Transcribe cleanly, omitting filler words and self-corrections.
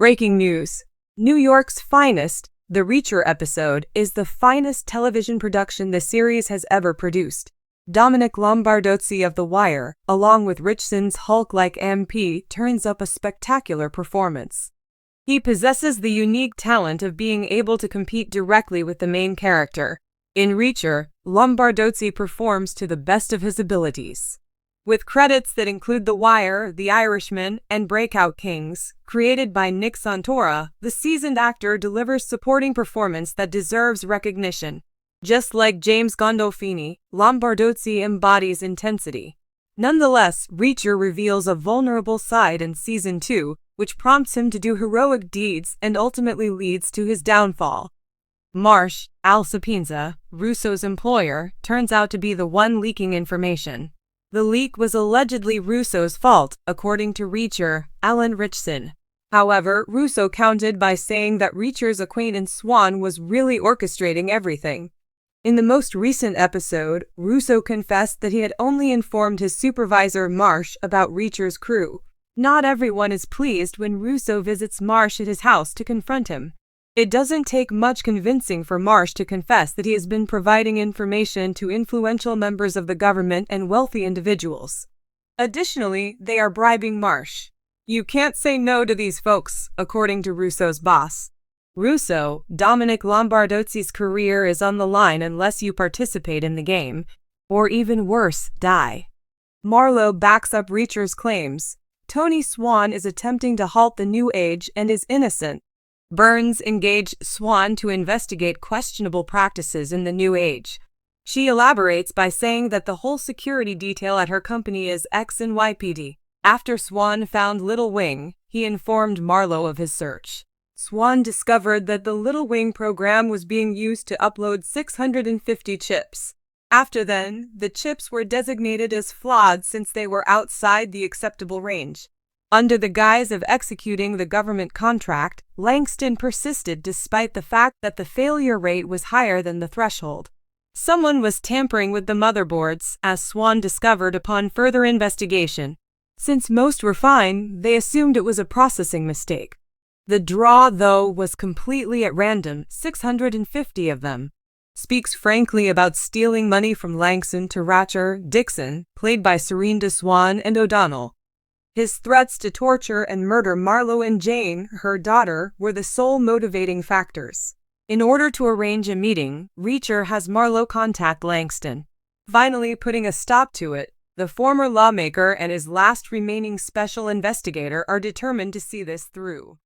Breaking news. New York's finest, the Reacher episode, is the finest television production the series has ever produced. Dominic Lombardozzi of The Wire, along with Richson's Hulk-like MP, turns up a spectacular performance. He possesses the unique talent of being able to compete directly with the main character. In Reacher, Lombardozzi performs to the best of his abilities. With credits that include The Wire, The Irishman, and Breakout Kings, created by Nick Santora, the seasoned actor delivers supporting performance that deserves recognition. Just like James Gandolfini, Lombardozzi embodies intensity. Nonetheless, Reacher reveals a vulnerable side in Season 2, which prompts him to do heroic deeds and ultimately leads to his downfall. Marsh, Al Sapienza, Russo's employer, turns out to be the one leaking information. The leak was allegedly Russo's fault, according to Reacher, Alan Richson. However, Russo countered by saying that Reacher's acquaintance Swan was really orchestrating everything. In the most recent episode, Russo confessed that he had only informed his supervisor Marsh about Reacher's crew. Not everyone is pleased when Russo visits Marsh at his house to confront him. It doesn't take much convincing for Marsh to confess that he has been providing information to influential members of the government and wealthy individuals. Additionally, they are bribing Marsh. You can't say no to these folks, according to Russo's boss. Russo, Dominic Lombardozzi's career is on the line unless you participate in the game, or even worse, die. Marlowe backs up Reacher's claims. Tony Swan is attempting to halt the New Age and is innocent. Burns engaged Swan to investigate questionable practices in the New Age. She elaborates by saying that the whole security detail at her company is ex-NYPD. After Swan found Little Wing, he informed Marlowe of his search. Swan discovered that the Little Wing program was being used to upload 650 chips. After then, the chips were designated as flawed since they were outside the acceptable range. Under the guise of executing the government contract, Langston persisted despite the fact that the failure rate was higher than the threshold. Someone was tampering with the motherboards, as Swan discovered upon further investigation. Since most were fine, they assumed it was a processing mistake. The draw, though, was completely at random, 650 of them. Speaks frankly about stealing money from Langston to Ratcher Dixon, played by Serena Swan and O'Donnell. His threats to torture and murder Marlowe and Jane, her daughter, were the sole motivating factors. In order to arrange a meeting, Reacher has Marlowe contact Langston. Finally putting a stop to it, the former lawmaker and his last remaining special investigator are determined to see this through.